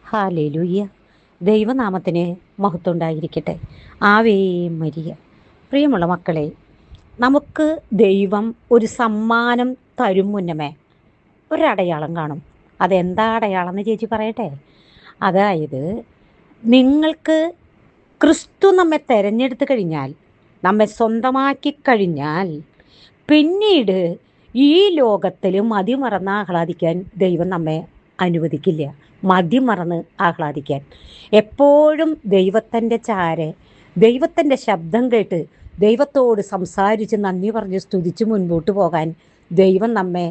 ഹാലേലൂയ്യ. ദൈവനാമത്തിന് മഹത്വം ഉണ്ടായിരിക്കട്ടെ. Ave Maria. പ്രിയമുള്ള മക്കളെ, നമുക്ക് ദൈവം ഒരു സമ്മാനം തരും മുന്നമേ ഒരടയാളം കാണും. അതെന്താ അടയാളം എന്ന് ചേച്ചി പറയട്ടെ. അതായത്, നിങ്ങൾക്ക് ക്രിസ്തു നമ്മെ തിരഞ്ഞെടുത്ത് കഴിഞ്ഞാൽ, നമ്മെ സ്വന്തമാക്കി കഴിഞ്ഞാൽ, പിന്നീട് ഈ ലോകത്തിൽ മതിമറന്ന് ആഹ്ലാദിക്കാൻ ദൈവം നമ്മെ അനുവദിക്കില്ല. മതിമറന്ന് ആഹ്ലാദിക്കാൻ എപ്പോഴും ദൈവത്തിൻ്റെ ചാരെ, ദൈവത്തിൻ്റെ ശബ്ദം കേട്ട് ദൈവത്തോട് സംസാരിച്ച് നന്ദി പറഞ്ഞ് സ്തുതിച്ച് മുൻപോട്ട് പോകാൻ ദൈവം നമ്മെ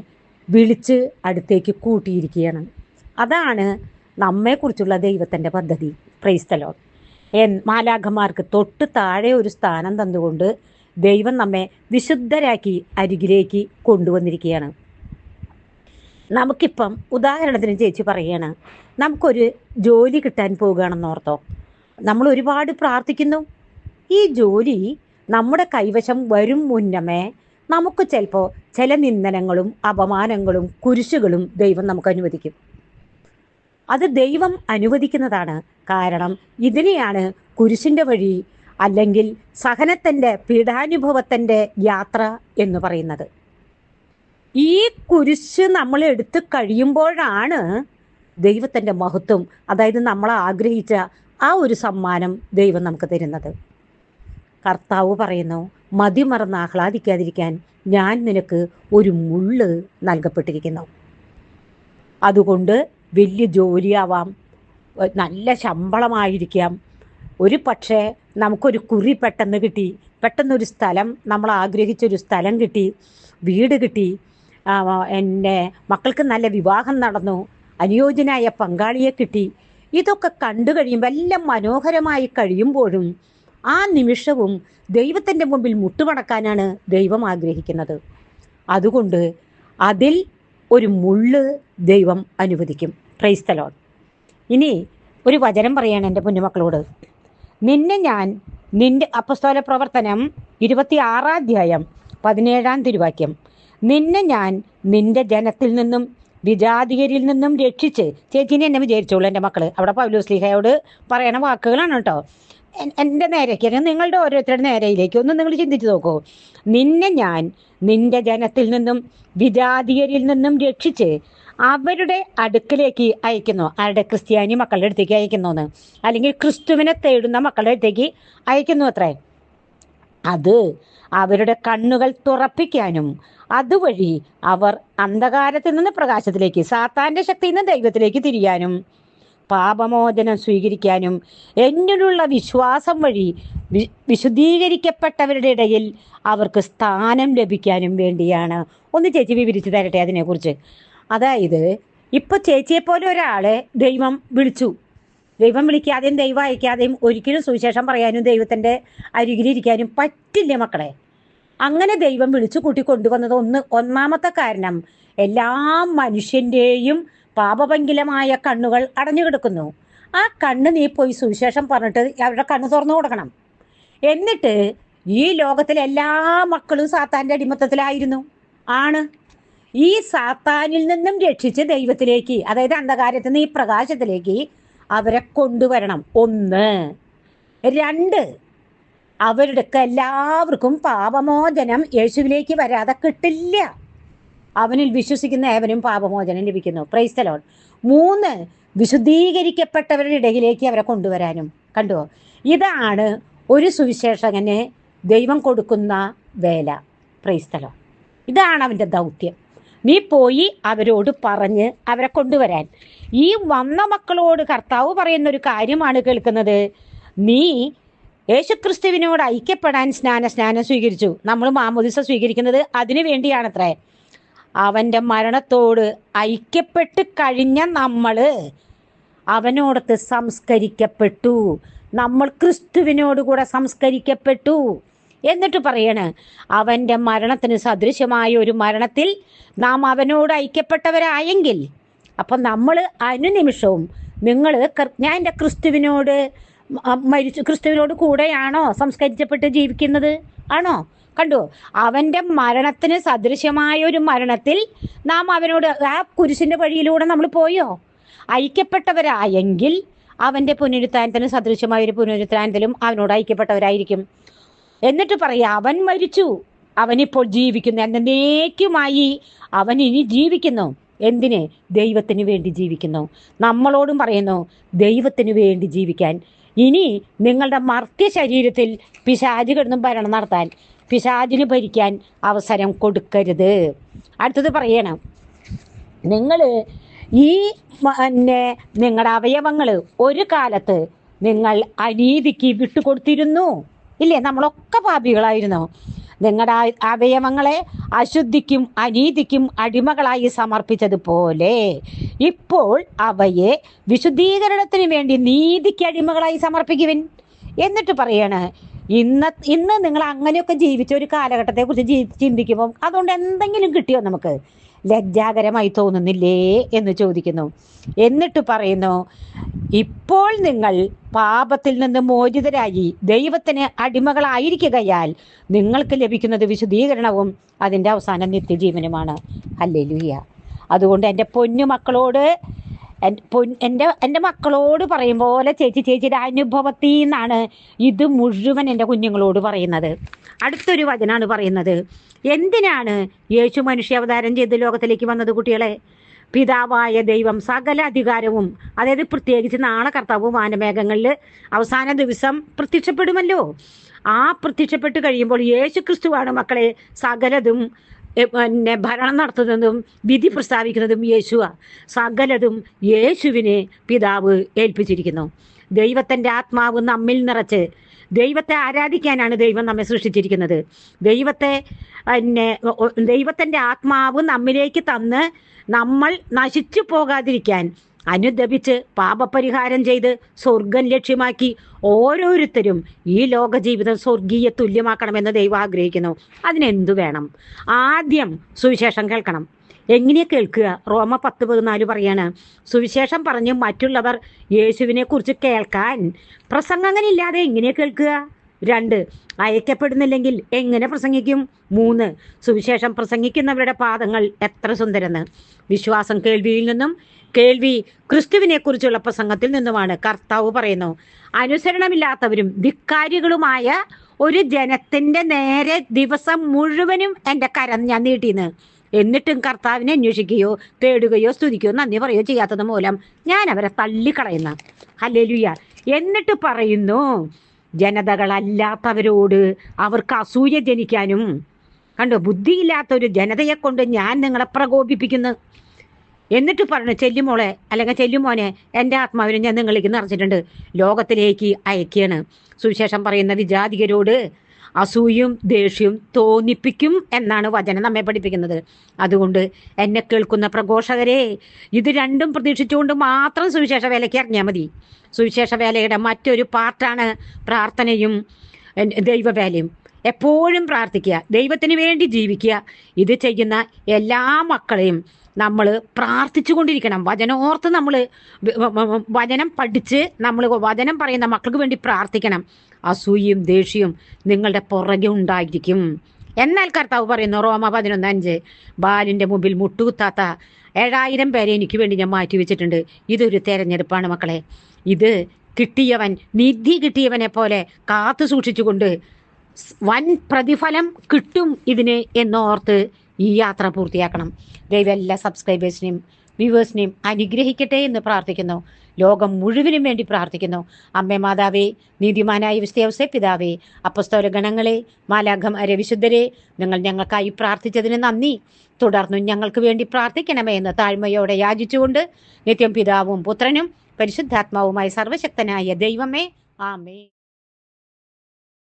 വിളിച്ച് അടുത്തേക്ക് കൂട്ടിയിരിക്കുകയാണ്. അതാണ് നമ്മെക്കുറിച്ചുള്ള ദൈവത്തിൻ്റെ പദ്ധതി. Praise the Lord. മാലാഖമാർക്ക് തൊട്ട് താഴെ ഒരു സ്ഥാനം തന്നുകൊണ്ട് ദൈവം നമ്മെ വിശുദ്ധരാക്കി അരികിലേക്ക് കൊണ്ടുവന്നിരിക്കുകയാണ്. നമുക്കിപ്പം ഉദാഹരണത്തിന് ചേച്ചി പറയുകയാണ്, നമുക്കൊരു ജോലി കിട്ടാൻ പോകുകയാണെന്ന് ഓർത്തോ. നമ്മൾ ഒരുപാട് പ്രാർത്ഥിക്കുന്നു. ഈ ജോലി നമ്മുടെ കൈവശം വരും മുന്നമേ നമുക്ക് ചിലപ്പോൾ ചില നിന്ദനങ്ങളും അപമാനങ്ങളും കുരിശുകളും ദൈവം നമുക്ക് അനുവദിക്കും. അത് ദൈവം അനുവദിക്കുന്നതാണ്. കാരണം ഇതിനെയാണ് കുരിശിൻ്റെ വഴി അല്ലെങ്കിൽ സഹനത്തിൻ്റെ പീഡാനുഭവത്തിൻ്റെ യാത്ര എന്ന് പറയുന്നത്. ഈ കുരിശ് നമ്മൾ എടുത്ത് കഴിയുമ്പോഴാണ് ദൈവത്തിൻ്റെ മഹത്വം, അതായത് നമ്മൾ ആഗ്രഹിച്ച ആ ഒരു സമ്മാനം ദൈവം നമുക്ക് തരുന്നത്. കർത്താവ് പറയുന്നു, മതിമറന്ന് ആഹ്ലാദിക്കാതിരിക്കാൻ ഞാൻ നിനക്ക് ഒരു മുള്ള് നൽകപ്പെട്ടിരിക്കുന്നു. അതുകൊണ്ട് വലിയ ജോലിയാവാം, നല്ല ശമ്പളമായിരിക്കാം, ഒരു പക്ഷേ നമുക്കൊരു കുറി പെട്ടെന്ന് കിട്ടി, പെട്ടെന്നൊരു സ്ഥലം, നമ്മൾ ആഗ്രഹിച്ചൊരു സ്ഥലം കിട്ടി, വീട് കിട്ടി, എൻ്റെ മക്കൾക്ക് നല്ല വിവാഹം നടന്നു, അനുയോജ്യനായ പങ്കാളിയെ കിട്ടി. ഇതൊക്കെ കണ്ടു കഴിയുമ്പോൾ എല്ലാം മനോഹരമായി കഴിയുമ്പോഴും ആ നിമിഷവും ദൈവത്തിൻ്റെ മുമ്പിൽ മുട്ടുമടക്കാനാണ് ദൈവം ആഗ്രഹിക്കുന്നത്. അതുകൊണ്ട് അതിൽ ഒരു മുള്ള് ദൈവം അനുവദിക്കും. Praise the Lord. ഇനി ഒരു വചനം പറയാണ് എൻ്റെ കുഞ്ഞുമക്കളോട്. നിന്നെ ഞാൻ നിൻ്റെ അപ്പസ്തോല പ്രവർത്തനം 26-17 തിരുവാക്യം. നിന്നെ ഞാൻ നിൻ്റെ ജനത്തിൽ നിന്നും വിജാതികരിൽ നിന്നും രക്ഷിച്ച്. ചേച്ചീനെ എന്നെ വിചാരിച്ചോളൂ എൻ്റെ മക്കൾ. അവിടെ പൗലോസ്ലീഹയോട് പറയണ വാക്കുകളാണ് കേട്ടോ. എൻ്റെ നേരേക്ക്, നിങ്ങളുടെ ഓരോരുത്തരുടെ നേരയിലേക്ക് ഒന്ന് നിങ്ങൾ ചിന്തിച്ച് നോക്കൂ. നിന്നെ ഞാൻ നിൻ്റെ ജനത്തിൽ നിന്നും വിജാതികരിൽ നിന്നും രക്ഷിച്ച് അവരുടെ അടുക്കലേക്ക് അയക്കുന്നു. ആരുടെ? ക്രിസ്ത്യാനി മക്കളുടെ അടുത്തേക്ക് അയക്കുന്നു, അല്ലെങ്കിൽ ക്രിസ്തുവിനെ തേടുന്ന മക്കളുടെ അടുത്തേക്ക് അയക്കുന്നു അത്രേ. അത് അവരുടെ കണ്ണുകൾ തുറപ്പിക്കാനും അതുവഴി അവർ അന്ധകാരത്തിൽ നിന്ന് പ്രകാശത്തിലേക്ക്, സാത്താൻ്റെ ശക്തിയിൽ നിന്ന് ദൈവത്തിലേക്ക് തിരിയാനും പാപമോചനം സ്വീകരിക്കാനും എന്നിലുള്ള വിശ്വാസം വഴി വിശുദ്ധീകരിക്കപ്പെട്ടവരുടെ ഇടയിൽ അവർക്ക് സ്ഥാനം ലഭിക്കാനും വേണ്ടിയാണ്. ഒന്ന് ചേച്ചി വിവരിച്ച് തരട്ടെ അതിനെക്കുറിച്ച്. അതായത്, ഇപ്പോൾ ചേച്ചിയെപ്പോലെ ഒരാളെ ദൈവം വിളിച്ചു. ദൈവം വിളിക്കാതെയും ദൈവം അയക്കാതെയും ഒരിക്കലും സുവിശേഷം പറയാനും ദൈവത്തിൻ്റെ അരികിലിരിക്കാനും പറ്റില്ല മക്കളെ. അങ്ങനെ ദൈവം വിളിച്ചു കൂട്ടി കൊണ്ടുവന്നത് ഒന്നാമത്തെ കാരണം, എല്ലാ മനുഷ്യൻ്റെയും പാപഭംഗിലമായ കണ്ണുകൾ അടഞ്ഞു കിടക്കുന്നു. ആ കണ്ണ് നീ പോയി സുവിശേഷം പറഞ്ഞിട്ട് അവരുടെ കണ്ണ് തുറന്നു കൊടുക്കണം. എന്നിട്ട് ഈ ലോകത്തിലെ എല്ലാ മക്കളും സാത്താൻ്റെ അടിമത്തത്തിലായിരുന്നു. ഈ സാത്താനിൽ നിന്നും രക്ഷിച്ച് ദൈവത്തിലേക്ക്, അതായത് അന്ധകാരത്തിൽ നിന്ന് ഈ പ്രകാശത്തിലേക്ക് അവരെ കൊണ്ടുവരണം. 1. 2, അവരുടെ എല്ലാവർക്കും പാപമോചനം യേശുവിലേക്ക് വരാതെ കിട്ടില്ല. അവനിൽ വിശ്വസിക്കുന്ന ഏവനും പാപമോചനം ലഭിക്കുന്നു. Praise the Lord. 3, വിശുദ്ധീകരിക്കപ്പെട്ടവരുടെ ഇടയിലേക്ക് അവരെ കൊണ്ടുവരാനും. കണ്ടുവോ? ഇതാണ് ഒരു സുവിശേഷകന് ദൈവം കൊടുക്കുന്ന വേല. Praise the Lord. ഇതാണ് അവൻ്റെ ദൗത്യം. നീ പോയി അവരോട് പറഞ്ഞ് അവരെ കൊണ്ടുവരാൻ. ഈ വന്ന മക്കളോട് കർത്താവ് പറയുന്നൊരു കാര്യമാണ് കേൾക്കുന്നത്. നീ യേശുക്രിസ്തുവിനോട് ഐക്യപ്പെടാൻ സ്നാനം സ്വീകരിച്ചു. നമ്മൾ മാമോദിസ സ്വീകരിക്കുന്നത് അതിനു വേണ്ടിയാണത്രേ. അവൻ്റെ മരണത്തോട് ഐക്യപ്പെട്ട് കഴിഞ്ഞ നമ്മൾ അവനോടത്ത് സംസ്കരിക്കപ്പെട്ടു. നമ്മൾ ക്രിസ്തുവിനോടുകൂടെ സംസ്കരിക്കപ്പെട്ടു. എന്നിട്ട് പറയണ്, അവൻ്റെ മരണത്തിന് സദൃശമായ ഒരു മരണത്തിൽ നാം അവനോട് ഐക്യപ്പെട്ടവരായെങ്കിൽ, അപ്പം നമ്മൾ അനുനിമിഷവും ഞാൻ എൻ്റെ ക്രിസ്തുവിനോട് ക്രിസ്തുവിനോട് കൂടെയാണോ സംസ്കരിച്ചപ്പെട്ട് ജീവിക്കുന്നത്? ആണോ? കണ്ടു, അവൻ്റെ മരണത്തിന് സദൃശമായ ഒരു മരണത്തിൽ നാം അവനോട് ആ കുരിശിൻ്റെ വഴിയിലൂടെ നമ്മൾ പോയോ? ഐക്യപ്പെട്ടവരായെങ്കിൽ അവൻ്റെ പുനരുത്ഥാനത്തിന് സദൃശമായ ഒരു പുനരുത്ഥാനത്തിലും അവനോട് ഐക്യപ്പെട്ടവരായിരിക്കും. എന്നിട്ട് പറയാ, അവൻ മരിച്ചു, അവനിപ്പോൾ ജീവിക്കുന്നു, എന്നേക്കുമായി അവൻ ഇനി ജീവിക്കുന്നു. എന്തിന്? ദൈവത്തിന് വേണ്ടി ജീവിക്കുന്നു. നമ്മളോടും പറയുന്നു ദൈവത്തിന് വേണ്ടി ജീവിക്കാൻ. ഇനി നിങ്ങളുടെ മർത്യ ശരീരത്തിൽ പിശാച് കിടന്നും ഭരണം നടത്താൻ, പിശാചിന് ഭരിക്കാൻ അവസരം കൊടുക്കരുത്. അടുത്തത് പറയണം, നിങ്ങൾ ഈ നിങ്ങളുടെ അവയവങ്ങൾ ഒരു കാലത്ത് നിങ്ങൾ അനീതിക്ക് വിട്ടുകൊടുത്തിരുന്നു, ഇല്ലേ? നമ്മളൊക്കെ പാപികളായിരുന്നു. നിങ്ങളുടെ അവയവങ്ങളെ അശുദ്ധിക്കും അനീതിക്കും അടിമകളായി സമർപ്പിച്ചതുപോലെ ഇപ്പോൾ അവയെ വിശുദ്ധീകരണത്തിന് വേണ്ടി നീതിക്ക് അടിമകളായി സമർപ്പിക്കുവിൻ. എന്നിട്ട് പറയാണ്, ഇന്ന് നിങ്ങൾ അങ്ങനെയൊക്കെ ജീവിച്ച ഒരു കാലഘട്ടത്തെക്കുറിച്ച് ചിന്തിക്കുമ്പോൾ അതുകൊണ്ട് എന്തെങ്കിലും കിട്ടിയോ? നമുക്ക് ലജ്ജാകരമായി തോന്നുന്നില്ലേ എന്ന് ചോദിക്കുന്നു. എന്നിട്ട് പറയുന്നു, ഇപ്പോൾ നിങ്ങൾ പാപത്തിൽ നിന്ന് മോചിതരായി ദൈവത്തിന് അടിമകളായിരിക്കുകയാൽ നിങ്ങൾക്ക് ലഭിക്കുന്നത് വിശുദ്ധീകരണവും അതിൻ്റെ അവസാനം നിത്യജീവനുമാണ്. ഹല്ലേലൂയ. അതുകൊണ്ട് എൻ്റെ പൊന്നു മക്കളോട്, എൻ്റെ മക്കളോട് പറയും പോലെ ചേച്ചിയുടെ അനുഭവത്തിൽ നിന്നാണ് ഇത് മുഴുവൻ എൻ്റെ കുഞ്ഞുങ്ങളോട് പറയുന്നത്. അടുത്തൊരു വചനാണ് പറയുന്നത്, എന്തിനാണ് യേശു മനുഷ്യാവതാരം ചെയ്ത് ലോകത്തിലേക്ക് വന്നത് കുട്ടികളെ? പിതാവായ ദൈവം സകല അധികാരവും, അതായത് പ്രത്യേകിച്ച് നാളെ കർത്താവ് വാനമേഘങ്ങളിൽ അവസാന ദിവസം പ്രത്യക്ഷപ്പെടുമല്ലോ. ആ പ്രത്യക്ഷപ്പെട്ട് കഴിയുമ്പോൾ യേശു ക്രിസ്തുവാണ് മക്കളെ സകലതും ഭരണം നടത്തുന്നതും വിധി പ്രസ്താവിക്കുന്നതും യേശുവാ. സകലതും യേശുവിനെ പിതാവ് ഏൽപ്പിച്ചിരിക്കുന്നു. ദൈവത്തിൻ്റെ ആത്മാവ് നമ്മിൽ നിറച്ച് ദൈവത്തെ ആരാധിക്കാനാണ് ദൈവം നമ്മെ സൃഷ്ടിച്ചിരിക്കുന്നത്. ദൈവത്തിൻ്റെ ആത്മാവ് നമ്മിലേക്ക് തന്ന് നമ്മൾ നശിച്ചു പോകാതിരിക്കാൻ അനുദപിച്ച് പാപപരിഹാരം ചെയ്ത് സ്വർഗം ലക്ഷ്യമാക്കി ഓരോരുത്തരും ഈ ലോക ജീവിതം സ്വർഗീയ തുല്യമാക്കണമെന്ന് ദൈവം ആഗ്രഹിക്കുന്നു. അതിനെന്തു വേണം? ആദ്യം സുവിശേഷം കേൾക്കണം. എങ്ങനെ കേൾക്കുക? റോമ 10:14 പറയാണ്, സുവിശേഷം പറഞ്ഞ് മറ്റുള്ളവർ യേശുവിനെ കുറിച്ച് കേൾക്കാൻ പ്രസംഗങ്ങളില്ലാതെ എങ്ങനെ കേൾക്കുക? 2, അയക്കപ്പെടുന്നില്ലെങ്കിൽ എങ്ങനെ പ്രസംഗിക്കും? 3, സുവിശേഷം പ്രസംഗിക്കുന്നവരുടെ പാദങ്ങൾ എത്ര സുന്ദരെന്ന്. വിശ്വാസം കേൾവിയിൽ നിന്നും, കേൾവി ക്രിസ്തുവിനെ കുറിച്ചുള്ള പ്രസംഗത്തിൽ നിന്നുമാണ്. കർത്താവ് പറയുന്നു, അനുസരണമില്ലാത്തവരും ധിക്കാരികളുമായ ഒരു ജനത്തിൻ്റെ നേരെ ദിവസം മുഴുവനും എൻ്റെ കരം ഞാൻ നീട്ടിന്ന്, എന്നിട്ടും കർത്താവിനെ അന്വേഷിക്കുകയോ തേടുകയോ സ്തുതിക്കുകയോ നന്ദി പറയുകയോ ചെയ്യാത്തത് മൂലം ഞാൻ അവരെ തള്ളിക്കളയുന്ന. ഹല്ലേലൂയ. എന്നിട്ട് പറയുന്നു, ജനതകളല്ലാത്തവരോട് അവർക്ക് അസൂയ ജനിക്കാനും. കണ്ടോ, ബുദ്ധിയില്ലാത്തൊരു ജനതയെ കൊണ്ട് ഞാൻ നിങ്ങളെ പ്രകോപിപ്പിക്കുന്നു. എന്നിട്ട് പറഞ്ഞു, ചെല്ലുമോളെ അല്ലെങ്കിൽ ചെല്ലുമോനെ, എൻ്റെ ആത്മാവിനെ ഞാൻ നിങ്ങളിലേക്ക് നിറച്ചിട്ടുണ്ട്, ലോകത്തിലേക്ക് അയക്കുകയാണ്. സുവിശേഷം പറയുന്ന വിജാതികരോട് അസൂയും ദേഷ്യവും തോന്നിപ്പിക്കും എന്നാണ് വചനം നമ്മെ പഠിപ്പിക്കുന്നത്. അതുകൊണ്ട് എന്നെ കേൾക്കുന്ന പ്രഘോഷകരെ, ഇത് രണ്ടും പ്രതീക്ഷിച്ചുകൊണ്ട് മാത്രം സുവിശേഷ വേലയ്ക്ക് ഇറങ്ങിയാൽ മതി. സുവിശേഷ വേലയുടെ മറ്റൊരു പാർട്ടാണ് പ്രാർത്ഥനയും ദൈവവേലയും. എപ്പോഴും പ്രാർത്ഥിക്കുക, ദൈവത്തിന് വേണ്ടി ജീവിക്കുക. ഇത് ചെയ്യുന്ന എല്ലാ മക്കളെയും നമ്മൾ പ്രാർത്ഥിച്ചു കൊണ്ടിരിക്കണം. വചനോർത്ത് നമ്മൾ വചനം പഠിച്ച് നമ്മൾ വചനം പറയുന്ന മക്കൾക്ക് വേണ്ടി പ്രാർത്ഥിക്കണം. അസൂയയും ദേഷ്യവും നിങ്ങളുടെ പുറകെ ഉണ്ടായിരിക്കും. എന്നാൽ കർത്താവ് പറയുന്നു, റോമ 11:5, ബാലിൻ്റെ മുമ്പിൽ മുട്ടുകുത്താത്ത 7000 പേരെ എനിക്ക് വേണ്ടി ഞാൻ മാറ്റി വെച്ചിട്ടുണ്ട്. ഇതൊരു തെരഞ്ഞെടുപ്പാണ് മക്കളെ. ഇത് കിട്ടിയവൻ, നിധി കിട്ടിയവനെ പോലെ കാത്തു സൂക്ഷിച്ചുകൊണ്ട് വൻ പ്രതിഫലം കിട്ടും ഇതിന് എന്നോർത്ത് ഈ യാത്ര പൂർത്തിയാക്കണം. ദൈവം എല്ലാ സബ്സ്ക്രൈബേഴ്സിനെയും വ്യൂവേഴ്സിനെയും അനുഗ്രഹിക്കട്ടെ എന്ന് പ്രാർത്ഥിക്കുന്നു. ലോകം മുഴുവനും വേണ്ടി പ്രാർത്ഥിക്കുന്നു. അമ്മേ മാതാവേ, നീതിമാനായ വിസ്തയവസേ പിതാവേ, അപ്പസ്തോല ഗണങ്ങളെ, മാലാഖമാരെ, വിശുദ്ധരെ, നിങ്ങൾ ഞങ്ങൾക്കായി പ്രാർത്ഥിച്ചതിന് നന്ദി. തുടർന്നും ഞങ്ങൾക്ക് വേണ്ടി പ്രാർത്ഥിക്കണമേ എന്ന് താഴ്മയോടെ യാചിച്ചുകൊണ്ട് നിത്യം പിതാവും പുത്രനും പരിശുദ്ധാത്മാവുമായ സർവശക്തനായ ദൈവമേ, ആമേൻ.